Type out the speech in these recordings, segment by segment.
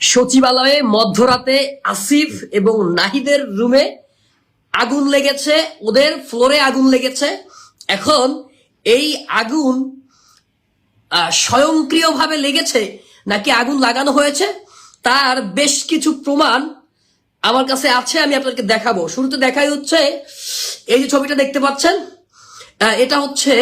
সচিবালয়ে মধ্যরাতে আসিফ এবং নাহিদের রুমে আগুন লেগেছে, ওদের ফ্লোরে আগুন লেগেছে। এখন এই আগুন স্বয়ংক্রিয়ভাবে লেগেছে নাকি আগুন লাগানো হয়েছে তার বেশ কিছু প্রমাণ আমার কাছে আছে, আমি আপনাদেরকে দেখাবো। শুরুতে দেখাই হচ্ছে এই যে ছবিটা দেখতে পাচ্ছেন, এটা হচ্ছে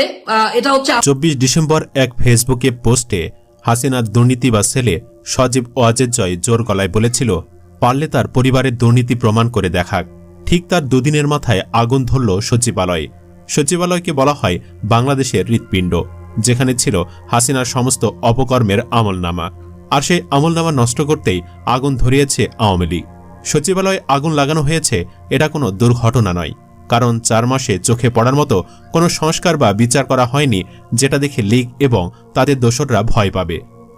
24 ডিসেম্বর এক ফেসবুকে পোস্টে হাসিনার দুর্নীতি বা ছেলে সজীব ওয়াজেদ জয় জোর গলায় বলেছিল, পারলে তার পরিবারের দুর্নীতি প্রমাণ করে দেখাক। ঠিক তার দুদিনের মাথায় আগুন ধরল সচিবালয়ে। সচিবালয়কে বলা হয় বাংলাদেশের হৃৎপিণ্ড, যেখানে ছিল হাসিনার সমস্ত অপকর্মের আমলনামা। আর সেই আমলনামা নষ্ট করতেই আগুন ধরিয়েছে আওয়ামী লীগ। সচিবালয়ে আগুন লাগানো হয়েছে, এটা কোনো দুর্ঘটনা নয়, কারণ 4 মাসে চোখে পড়ার মতো কোনো সংস্কার বা বিচার করা হয়নি, যেটা দেখে লীগ এবং তাদের দোসররা ভয় পাবে।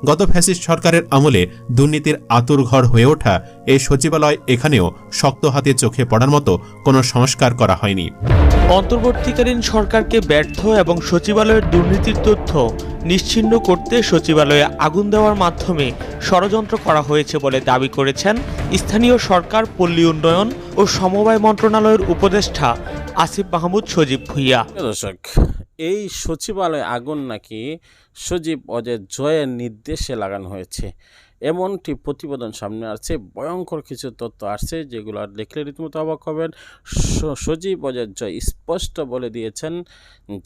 গত ফ্যাসিস্ট সরকারের আমলে দুর্নীতির আতুরঘর হয়ে ওঠা এই সচিবালয় এখানেও শক্ত হাতে চোখে পড়ার মতো কোনো সংস্কার করা হয়নি। অন্তর্বর্তীকালীন সরকারকে ব্যর্থ এবং সচিবালয়ের দুর্নীতির তথ্য নিশ্চিহ্ন করতে সচিবালয়ে আগুন দেওয়ার মাধ্যমে ষড়যন্ত্র করা হয়েছে বলে দাবি করেছেন স্থানীয় সরকার, পল্লী উন্নয়ন ও সমবায় মন্ত্রণালয়ের উপদেষ্টা আসিফ মাহমুদ সজীব ভুইয়া। দর্শক, এই সচিবালয়ে আগুন নাকি সজীব ওয়াজেদ জয়ের নির্দেশে লাগানো হয়েছে, এমনটি প্রতিবেদন সামনে আসছে। ভয়ঙ্কর কিছু তথ্য আসছে যেগুলো আর দেখলে রীতিমতো অবাক হবেন। সজীব ওয়াজেদ জয় স্পষ্ট বলে দিয়েছেন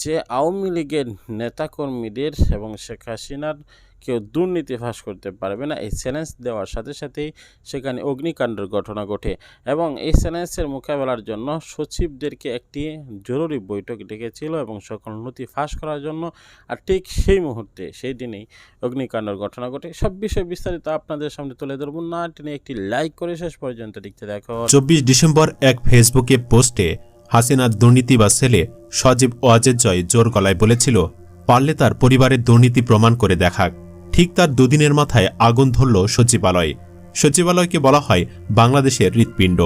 যে আওয়ামী লীগের নেতাকর্মীদের এবং শেখ হাসিনার কেউ দুর্নীতি ফাঁস করতে পারবে না। এই চ্যালেঞ্জ দেওয়ার সাথে সাথেই সেখানে অগ্নিকাণ্ডের ঘটনা ঘটে এবং এই চ্যালেঞ্জের মোকাবেলার জন্য সচিবদেরকে একটি জরুরি বৈঠক ডেকেছিল এবং সকল নথি ফাঁস করার জন্য। আর ঠিক সেই মুহূর্তে, সেই দিনেই অগ্নিকাণ্ডের ঘটনা ঘটে। সব বিষয়ে বিস্তারিত আপনাদের সামনে তুলে ধরব, না টেনে একটি লাইক করে শেষ পর্যন্ত দেখতে দেখো। 24 ডিসেম্বর এক ফেসবুকে পোস্টে হাসিনার দুর্নীতি বা ছেলে সজীব ওয়াজেদ জয় জোর গলায় বলেছিল, পারলে তার পরিবারের দুর্নীতি প্রমাণ করে দেখাক। ঠিক তার দুদিনের মাথায় আগুন ধরল সচিবালয়ে। সচিবালয়কে বলা হয় বাংলাদেশের হৃৎপিণ্ড,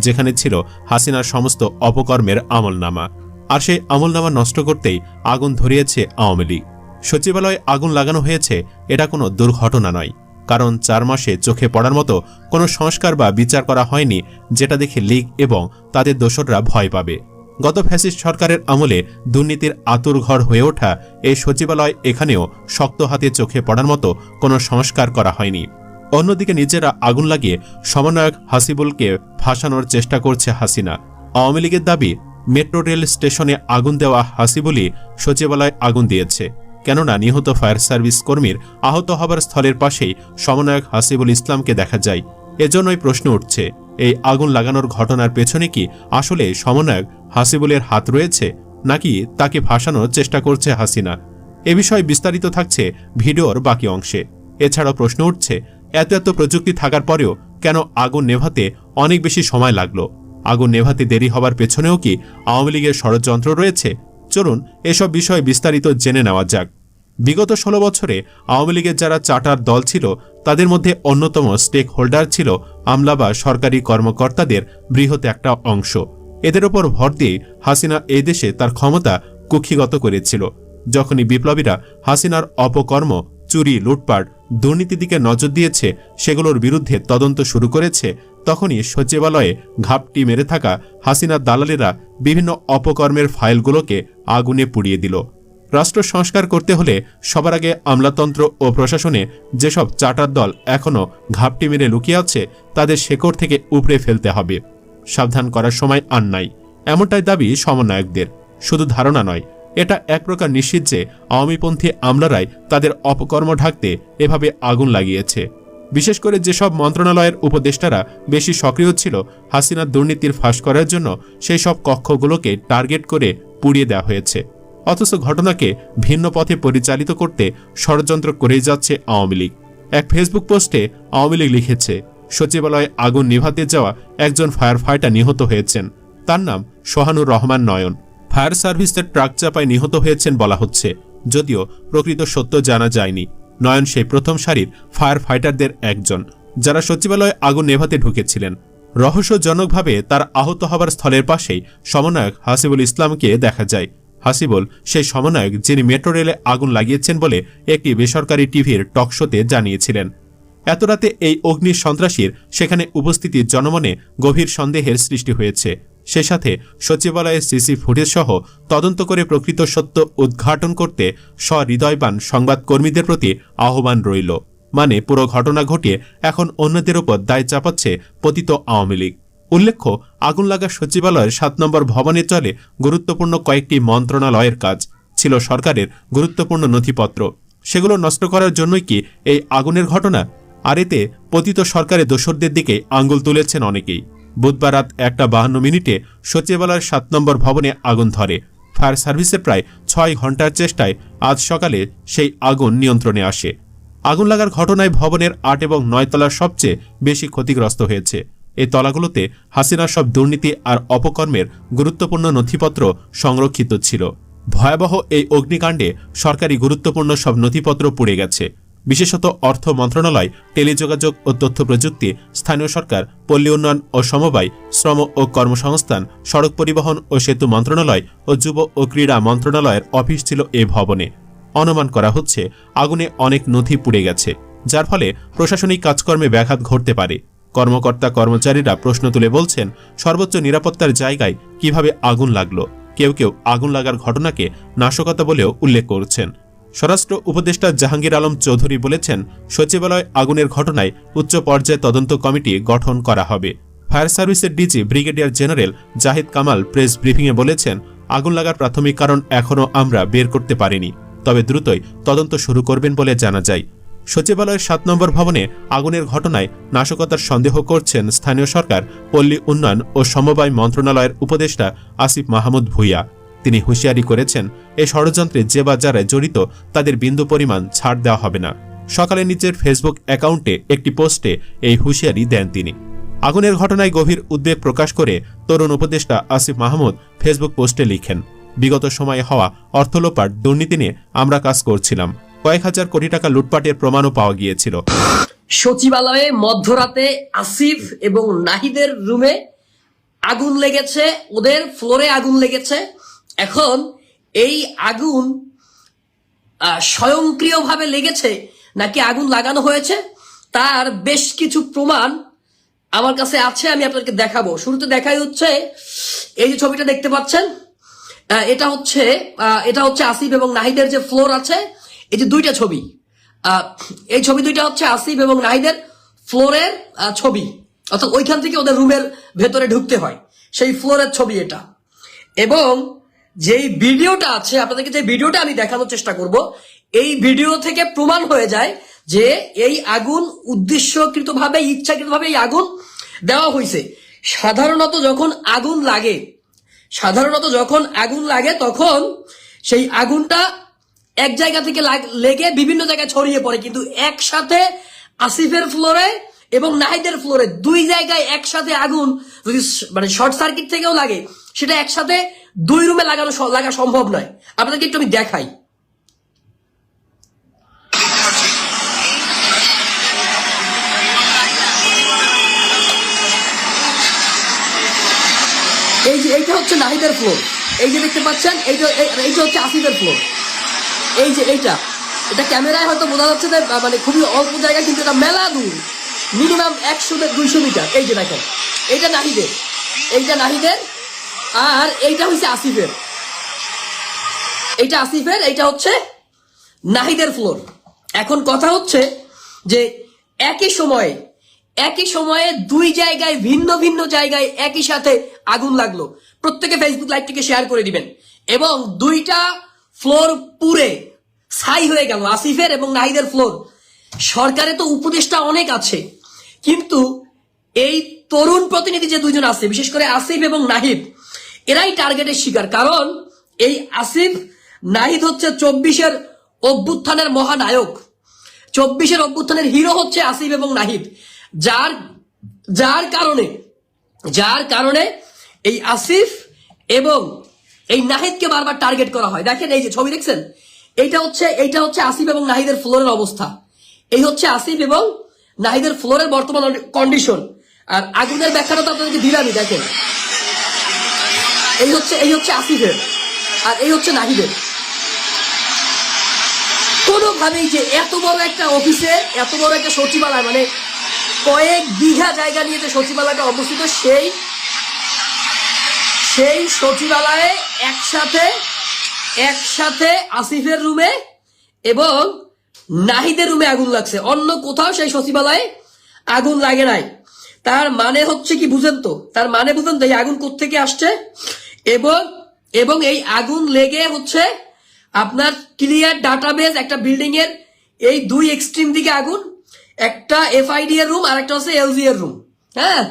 যেখানে ছিল হাসিনার সমস্ত অপকর্মের আমলনামা। আর সেই আমলনামা নষ্ট করতেই আগুন ধরিয়েছে আওয়ামী লীগ। সচিবালয়ে আগুন লাগানো হয়েছে, এটা কোনো দুর্ঘটনা নয়, কারণ 4 মাসে চোখে পড়ার মতো কোনো সংস্কার বা বিচার করা হয়নি, যেটা দেখে লীগ এবং তাদের দোসররা ভয় পাবে। গত ফ্যাসিস্ট সরকারের আমলে দুর্নীতির আতুরঘর হয়ে ওঠা এই সচিবালয় এখানেও শক্ত হাতে চোখে পড়ার মতো কোনো সংস্কার করা হয়নি। অন্যদিকে নিজেরা আগুন লাগিয়ে সমন্বয়ক হাসিবুলকে ফাঁসানোর চেষ্টা করছে হাসিনা। আওয়ামী লীগের দাবি, মেট্রো রেল স্টেশনে আগুন দেওয়া হাসিবুলই সচিবালয়ে আগুন দিয়েছে, কেননা নিহত ফায়ার সার্ভিস কর্মীর আহত হবার স্থলের পাশেই সমন্বয়ক হাসিবুল ইসলামকে দেখা যায়। এজন্যই প্রশ্ন উঠছে, এই আগুন লাগানোর ঘটনার পেছনে কি আসলে সমন্বয়ক হাসিবুলের হাত রয়েছে, নাকি তাকে ফাঁসানোর চেষ্টা করছে হাসিনা? এ বিষয়ে বিস্তারিত থাকছে ভিডিওর বাকি অংশে। এছাড়াও প্রশ্ন উঠছে, এত প্রযুক্তি থাকার পরেও কেন আগুন নেভাতে অনেক বেশি সময় লাগলো? আগুন নেভাতে দেরি হবার পেছনেও কি আওয়ামী লীগের ষড়যন্ত্র রয়েছে? চলুন এসব বিষয়ে বিস্তারিত জেনে নেওয়া যাক। বিগত 16 বছরে আওয়ামী লীগের যারা চার্টার দল ছিল, তাদের মধ্যে অন্যতম স্টেক হোল্ডার ছিল আমলা বা সরকারি কর্মকর্তাদের বৃহৎ একটা অংশ। এদের ওপর ভর দিয়ে হাসিনা এই দেশে তার ক্ষমতা কুক্ষিগত করেছিল। যখনই বিপ্লবীরা হাসিনার অপকর্ম, চুরি, লুটপাট, দুর্নীতির দিকে নজর দিয়েছে, সেগুলোর বিরুদ্ধে তদন্ত শুরু করেছে, তখনই সচিবালয়ে ঘাপটি মেরে থাকা হাসিনার দালালেরা বিভিন্ন অপকর্মের ফাইলগুলোকে আগুনে পুড়িয়ে দিল। রাষ্ট্র সংস্কার করতে হলে সবার আগে আমলাতন্ত্র ও প্রশাসনে যেসব চার্টার দল এখনও ঘাপটি মেরে লুকিয়ে আছে, তাদের শেকড় থেকে উপড়ে ফেলতে হবে। সাবধান করার সময় আর নাই, এমনটাই দাবি সমন্বয়কদের। শুধু ধারণা নয়, এটা এক প্রকার নিশ্চিত যে আওয়ামীপন্থী আমলারাই তাদের অপকর্ম ঢাকতে এভাবে আগুন লাগিয়েছে। বিশেষ করে যেসব মন্ত্রণালয়ের উপদেষ্টারা বেশি সক্রিয় ছিল হাসিনার দুর্নীতির ফাঁস করার জন্য, সেই সব কক্ষগুলোকে টার্গেট করে পুড়িয়ে দেওয়া হয়েছে। অথচ ঘটনাকে ভিন্ন পথে পরিচালিত করতে ষড়যন্ত্র করেই যাচ্ছে আওয়ামী লীগ। এক ফেসবুক পোস্টে আওয়ামী লীগ লিখেছে, সচিবালয়ে আগুন নিভাতে যাওয়া একজন ফায়ার ফাইটার নিহত হয়েছেন। তার নাম সোহানুর রহমান নয়ন। ফায়ার সার্ভিসের ট্রাক চাপায় নিহত হয়েছেন বলা হচ্ছে, যদিও প্রকৃত সত্য জানা যায়নি। নয়ন সেই প্রথম সারির ফায়ার ফাইটারদের একজন, যারা সচিবালয়ে আগুন নেভাতে ঢুকেছিলেন। রহস্যজনকভাবে তার আহত হবার স্থলের পাশেই সমন্বয়ক হাসিবুল ইসলামকে দেখা যায়। হাসিবুল সেই সমন্বয়ক যিনি মেট্রো রেলে আগুন লাগিয়েছেন বলে একটি বেসরকারি টিভির টকশোতে জানিয়েছিলেন। এত রাতে এই অগ্নি সন্ত্রাসীর সেখানে উপস্থিতির জনমনে গভীর সন্দেহের সৃষ্টি হয়েছে। সে সাথে সচিবালয়ের সিসি ফুটেজ সহ তদন্ত করে প্রকৃত সত্য উদ্ঘাটন করতে সহৃদয়বান সংবাদকর্মীদের প্রতি আহ্বান রইল। মানে পুরো ঘটনা ঘটিয়ে এখন অন্যদের উপর দায় চাপাচ্ছে পতিত আওয়ামী লীগ। উল্লেখ্য, আগুন লাগা সচিবালয়ের 7 নম্বর ভবনে চলে গুরুত্বপূর্ণ কয়েকটি মন্ত্রণালয়ের কাজ। ছিল সরকারের গুরুত্বপূর্ণ নথিপত্র। সেগুলো নষ্ট করার জন্যই কি এই আগুনের ঘটনা? আর এতে পতিত সরকারের দোসরদের দিকে আঙ্গুল তুলেছেন অনেকেই। বুধবার রাত 1:52 সচিবালয়ের 7 নম্বর ভবনে আগুন ধরে। ফায়ার সার্ভিসের প্রায় 6 ঘন্টার চেষ্টায় আজ সকালে সেই আগুন নিয়ন্ত্রণে আসে। আগুন লাগার ঘটনায় ভবনের 8 এবং 9 তলার সবচেয়ে বেশি ক্ষতিগ্রস্ত হয়েছে। এই তলাগুলোতে হাসিনার সব দুর্নীতি আর অপকর্মের গুরুত্বপূর্ণ নথিপত্র সংরক্ষিত ছিল। ভয়াবহ এই অগ্নিকাণ্ডে সরকারি গুরুত্বপূর্ণ সব নথিপত্র পুড়ে গেছে। বিশেষত অর্থ মন্ত্রণালয়, টেলিযোগাযোগ ও তথ্য প্রযুক্তি, স্থানীয় সরকার, পল্লী উন্নয়ন ও সমবায়, শ্রম ও কর্মসংস্থান, সড়ক পরিবহন ও সেতু মন্ত্রণালয় ও যুব ও ক্রীড়া মন্ত্রণালয়ের অফিস ছিল এ ভবনে। অনুমান করা হচ্ছে আগুনে অনেক নথি পুড়ে গেছে, যার ফলে প্রশাসনিক কাজকর্মে ব্যাঘাত ঘটতে পারে। কর্মকর্তা কর্মচারীরা প্রশ্ন তুলে বলছেন, সর্বোচ্চ নিরাপত্তার জায়গায় কিভাবে আগুন লাগলো? কেউ কেউ আগুন লাগার ঘটনাকে নাশকতা বলেও উল্লেখ করছেন। স্বরাষ্ট্র উপদেষ্টা জাহাঙ্গীর আলম চৌধুরী বলেছেন, সচিবালয় আগুনের ঘটনায় উচ্চ পর্যায়ে তদন্ত কমিটি গঠন করা হবে। ফায়ার সার্ভিসের DG brigadier general Zahid Kamal press ব্রিফিংয়ে বলেছেন, আগুন লাগার প্রাথমিক কারণ এখনও আমরা বের করতে পারিনি, তবে দ্রুতই তদন্ত শুরু করবেন বলে জানা যায়। সচিবালয়ের 7 নম্বর ভবনে আগুনের ঘটনায় নাশকতার সন্দেহ করছেন স্থানীয় সরকার, পল্লী উন্নয়ন ও সমবায় মন্ত্রণালয়ের উপদেষ্টা আসিফ মাহমুদ ভূঁইয়া। তিনি হুঁশিয়ারি করেছেন, এই ষড়যন্ত্রে যে বা যারা জড়িত তাদের বিন্দু পরিমাণ ছাড় দেওয়া হবে না। সকালে নিজের ফেসবুক অ্যাকাউন্টে একটি পোস্টে এই হুঁশিয়ারি দেন তিনি। আগুনের ঘটনায় গভীর উদ্বেগ প্রকাশ করে তরুণ উপদেষ্টা আসিফ মাহমুদ ফেসবুক পোস্টে লিখেন, বিগত সময়ে হওয়া অর্থলোপাট দুর্নীতি নিয়ে আমরা কাজ করছিলাম। কয়েক হাজার কোটি টাকা লুটপাটের প্রমাণও পাওয়া গিয়েছিল। সচিবালয়ে মধ্যরাতে আসিফ এবং নাহিদের রুমে আগুন লেগেছে, ওদের ফ্লোরে আগুন লেগেছে। এখন এই আগুন স্বয়ংক্রিয়ভাবে লেগেছে নাকি আগুন লাগানো হয়েছে তার বেশ কিছু প্রমাণ আমার কাছে আছে, আমি আপনাদেরকে দেখাবো। শুরুতে দেখাই হচ্ছে এই যে ছবিটা দেখতে পাচ্ছেন, এটা হচ্ছে আসিফ এবং নাহিদের যে ফ্লোর আছে, এই যে দুইটা ছবি, এই ছবি দুইটা হচ্ছে আসিফ এবং নাহিদের ফ্লোরের ছবি, অর্থাৎ ওইখান থেকে ওদের রুমের ভেতরে ঢুকতে হয়, সেই ফ্লোরের ছবি এটা। এবং যেই ভিডিওটা আছে, আপনাদেরকে যে ভিডিওটা আমি দেখানোর চেষ্টা করব, এই ভিডিও থেকে প্রমাণ হয়ে যায় যে এই আগুন উদ্দেশ্যকৃতভাবে, ইচ্ছাকৃতভাবে এই আগুন দেওয়া হয়েছে। সাধারণত যখন আগুন লাগে তখন সেই আগুনটা এক জায়গা থেকে লেগে বিভিন্ন জায়গায় ছড়িয়ে পড়ে, কিন্তু একসাথে আসিফের ফ্লোরে এবং নাহিদের ফ্লোরে দুই জায়গায় একসাথে আগুন যদি মানে শর্ট সার্কিট থেকেও লাগে, সেটা একসাথে দুই রুমে লাগা সম্ভব নয়। আপনাদেরকে একটু আমি দেখাই। এই যে এইটা হচ্ছে নাহিদের ফ্লোর, এই যে দেখতে পাচ্ছেন, এইটা হচ্ছে আসিফের ফ্লোর। এই যে এটা ক্যামেরায় হয়তো বোঝা যাচ্ছে যে মানে খুবই অল্প জায়গা, কিন্তু এটা মেলা দূর, মিনিমাম 100-200 মিটার। এই যে দেখেন, এইটা নাহিদের আর এইটা হচ্ছে আসিফের। এইটা হচ্ছে নাহিদের ফ্লোর। এখন কথা হচ্ছে যে একই সময়ে দুই জায়গায়, ভিন্ন ভিন্ন জায়গায় একই সাথে আগুন লাগলো। প্রত্যেকে ফেসবুক লাইভটিকে শেয়ার করে দিবেন। এবং দুইটা ফ্লোর পুরে ছাই হয়ে গেল, আসিফের এবং নাহিদের ফ্লোর। সরকারে তো উপদেষ্টা অনেক আছে, কিন্তু এই তরুণ প্রতিনিধি যে দুইজন আছে, বিশেষ করে আসিফ এবং নাহিদ, এরাই টার্গেটের শিকার। কারণ এই আসিফ নাহিদ হচ্ছে 24-এর অভ্যুত্থানের মহানায়ক, 24-এর অভ্যুত্থানের হিরো হচ্ছে আসিফ এবং নাহিদ, যার কারণে এই আসিফ এবং এই নাহিদকে বারবার টার্গেট করা হয়। দেখেন এই যে ছবি দেখছেন, এইটা হচ্ছে আসিফ এবং নাহিদের ফ্লোরের অবস্থা। এই হচ্ছে আসিফ এবং নাহিদের ফ্লোরের বর্তমান কন্ডিশন। আর আগুনের ব্যাখ্যাটা তো আপনাদেরকে দিলামই। দেখেন এই হচ্ছে আসিফের আর এই হচ্ছে নাহিদের। কোনোভাবেই যে এত বড় একটা অফিসে, এত বড় একটা সচিবালয়, মানে কয়েক বিঘা জায়গা নিয়ে যে সচিবালয়টা অবস্থিত, সেই সচিবালয়ে একসাথে আসিফের রুমে এবং নাহিদের রুমে আগুন লাগছে। অন্য কোথাও সেই সচিবালয়ে আগুন লাগে নাই। তার মানে হচ্ছে কি বুঝেন তো? তার মানে বুঝেন তো এই আগুন কোত্থেকে আসছে? এবং এই আগুন লেগে হচ্ছে আপনার ক্লিয়ার ডাটাবেজ একটা বিল্ডিং এর এই দুই এক্সট্রিম দিকে আগুন, একটা এফআইডি এর রুম আর একটা হচ্ছে এলজি এর রুম। হ্যাঁ,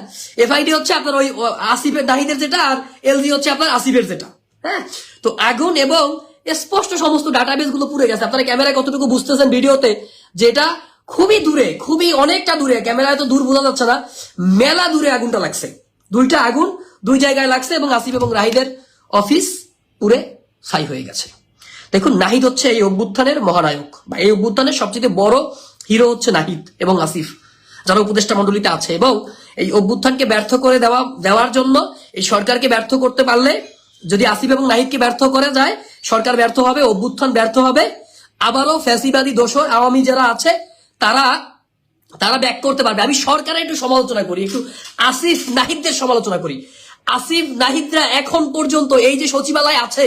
এফআইডি হচ্ছে আপনার ওই আসিফের নাহিদের যেটা, আর এলজি হচ্ছে আপনার আসিফের যেটা। হ্যাঁ, তো আগুন এবং স্পষ্ট সমস্ত ডাটাবেজ গুলো পুড়ে গেছে। আপনারা ক্যামেরায় কতটুকু বুঝতেছেন ভিডিওতে, যেটা খুবই দূরে, খুবই অনেকটা দূরে, ক্যামেরায় তো দূর বোঝা যাচ্ছে না, মেলা দূরে আগুনটা লাগছে। দুইটা আগুন দুই জায়গায় লাগছে এবং আসিফ এবং রাহিদের অফিস পুরে ছাই হয়ে গেছে। দেখুন, নাহিদ হচ্ছে এই অভ্যুত্থানের মহানায়ক, বা এই অভ্যুত্থানের সবচেয়ে বড় হিরো হচ্ছে নাহিদ এবং আসিফ, যারা উপদেষ্টা মন্ডলীতে আছে। এবং এই অভ্যুত্থানকে ব্যর্থ করে দেওয়ার জন্য এই সরকারকে ব্যর্থ করতে পারলে, যদি আসিফ এবং নাহিদকে ব্যর্থ করে যায়, সরকার ব্যর্থ হবে, অভ্যুত্থান ব্যর্থ হবে। আবারও ফ্যাসিবাদী দোসর আওয়ামী যারা আছে তারা ব্যাক করতে পারবে। আমি সরকারের একটু সমালোচনা করি, একটু আসিফ নাহিদদের সমালোচনা করি। আসিফ নাহিদরা এখন পর্যন্ত এই যে সচিবালয় আছে,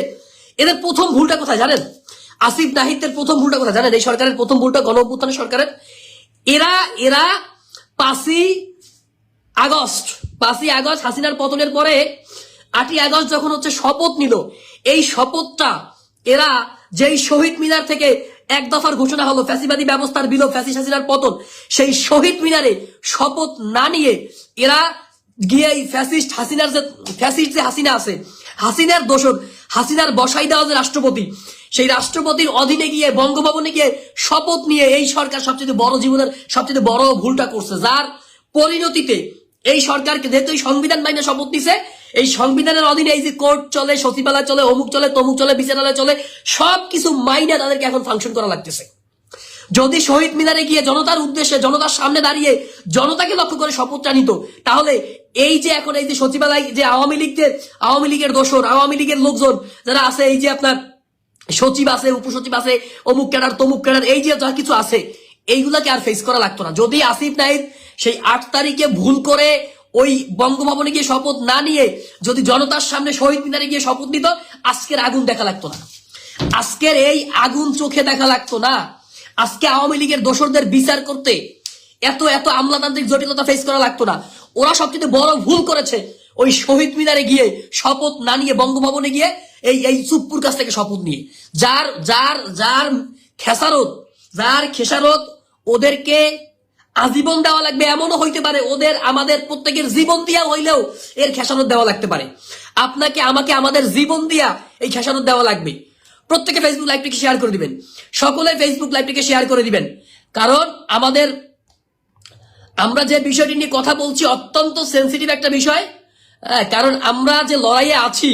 এদের প্রথম ভুলটা কোথায় জানেন? আসিফ নাহিদদের প্রথম ভুলটা কোথায় জানেন? এই সরকারের প্রথম ভুলটা, গণ অভ্যুত্থানের সরকারের, এরা 5ই আগস্ট হাসিনার পতনের পরে 8ই আগস্ট যখন হচ্ছে শপথ নিল, এই শপথটা এরা যেই শহীদ মিনার থেকে এক দফার ঘোষণা হলো ফ্যাসিবাদী ব্যবস্থার বিলোপ, ফ্যাসিস্ট হাসিনার পতন, সেই শহীদ মিনারে শপথ না নিয়ে এরা গিয়ে এই ফ্যাসিস্ট যে হাসিনা আছে, হাসিনার দোসর, হাসিনার বসাই দেওয়া যে রাষ্ট্রপতি, সেই রাষ্ট্রপতির অধীনে গিয়ে বঙ্গভবনে গিয়ে শপথ নিয়ে এই সরকার সবচেয়ে বড় জীবনের সবচেয়ে বড় ভুলটা করছে। যার পরিণতিতে এই সরকারকে, যেহেতু এই সংবিধান মাইনে শপথ নিছে, এই সংবিধানের অধীনে এই যে কোর্ট চলে, সচিবালয় চলে, অমুক চলে, তমুক চলে, বিচারালয় চলে, সবকিছু মাইনে তাদেরকে এখন ফাংশন করা লাগতেছে। যদি শহীদ মিনারে গিয়ে জনতার উদ্দেশ্যে, জনতার সামনে দাঁড়িয়ে জনতাকে লক্ষ্য করে শপথটা নিত, তাহলে এই যে এখন এই যে সচিবালয়, যে আওয়ামী লীগের দোসর, আওয়ামী লীগের লোকজন যারা আছে, এই যে আপনার সচিব আছে, উপসচিব আছে, অমুক ক্যাডার তমুক ক্যাডার, এই যে যা কিছু আছে, এইগুলাকে আর ফেস করা লাগতো না। যদি আসিফ নাহিদ সেই 8 তারিখে ভুল করে ওই বঙ্গভবনে গিয়ে শপথ না নিয়ে যদি জনতার সামনে শহীদ মিনারে গিয়ে শপথ নিত, আজকের আগুন দেখা লাগতো না, আজকের এই আগুন চোখে দেখা লাগতো না। আজকে আওয়ামী লীগের দোসরদের বিচার করতে এত আমলাতান্ত্রিক জটিলতা ফেস করা লাগতো না। ওরা সবচেয়ে বড় ভুল করেছে ওই শহীদ মিনারে গিয়ে শপথ না নিয়ে, বঙ্গভবনে গিয়ে এই চুপ্পুর কাছ থেকে শপথ নিয়ে, যার খেসারত ওদেরকে আজীবন দেওয়া লাগবে। এমনও হইতে পারে আমাদের প্রত্যেকের জীবন দিয়া হইলেও এর খেসারত দেওয়া লাগতে পারে। আপনাকে, আমাকে, আমাদের জীবন দিয়া এই খেসারত দেওয়া লাগবে। প্রত্যেকে ফেসবুক লাইভটিকে শেয়ার করে দিবেন, সকলে ফেসবুক লাইভটিকে শেয়ার করে দিবেন, কারণ আমরা যে বিষয়টি নিয়ে কথা বলছি অত্যন্ত সেন্সিটিভ একটা বিষয়। কারণ আমরা যে লড়াইয়ে আছি।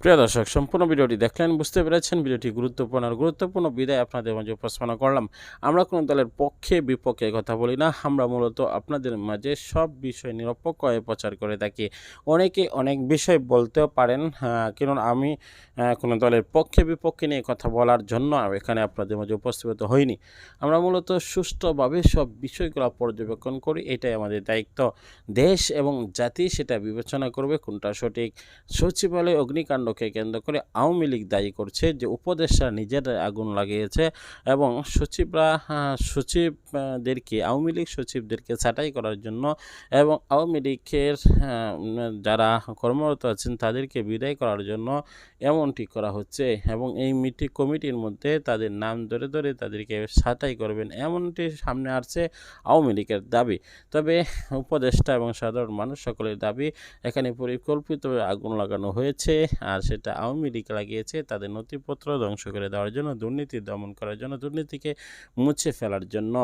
প্রিয় দর্শক, সম্পূর্ণ ভিডিওটি দেখলেন, বুঝতে পেরেছেন ভিডিওটি গুরুত্বপূর্ণ বিদায় আপনাদের মাঝে উপস্থাপনা করলাম। আমরা কোনো দলের পক্ষে বিপক্ষে কথা বলি না, আমরা মূলত আপনাদের মাঝে সব বিষয় নিরপেক্ষ হয়ে প্রচার করে থাকি। অনেকে অনেক বিষয় বলতেও পারেন, কারণ আমি কোনো দলের পক্ষে বিপক্ষে নিয়ে কথা বলার জন্য এখানে আপনাদের মাঝে উপস্থিত হইনি। আমরা মূলত সুষ্ঠুভাবে সব বিষয়গুলো পর্যবেক্ষণ করি, এটাই আমাদের দায়িত্ব। দেশ এবং জাতি সেটা বিবেচনা করবে কোনটা সঠিক। সচিবালয় অগ্নিকাণ্ডকে কেন্দ্র করে আওয়ামী লীগ দায়ী করছে যে উপদেষ্টা নিজেরা আগুন লাগিয়েছে এবং আওয়ামী লীগ সচিবদেরকে ছাঁটাই করার জন্য এবং আওয়ামী লীগের যারা কর্মরত আছেন তাদেরকে বিদায় করার জন্য এমনটি করা হচ্ছে এবং এই কমিটির মধ্যে তাদের নাম ধরে ধরে তাদেরকে ছাঁটাই করবেন, এমনটি সামনে আসছে আওয়ামী লীগের দাবি। তবে উপদেষ্টা এবং সাধারণ মানুষ সকলের দাবি, এখানে পরিকল্পিতভাবে আগুন লাগানো হয়েছে, আর সেটা আওয়ামী লীগ লাগিয়েছে তাদের নথিপত্র ধ্বংস করে দেওয়ার জন্য, দুর্নীতি দমন করার জন্য, দুর্নীতিকে মুছে ফেলার জন্য।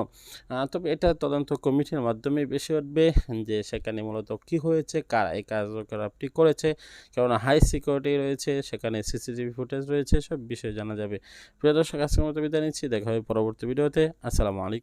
তবে এটা তদন্ত কমিটির মাধ্যমে বেশি উঠবে যে সেখানে মূলত কি হয়েছে, কারা এই কার্যকলাপটি করেছে, কেননা হাই সিকিউরিটি রয়েছে, সেখানে সিসিটিভি ফুটেজ রয়েছে, সব বিষয়ে জানা যাবে। প্রিয় দর্শক, আজকের মতো বিদায় নিচ্ছি, দেখা হবে পরবর্তী ভিডিওতে। আসসালামু আলাইকুম।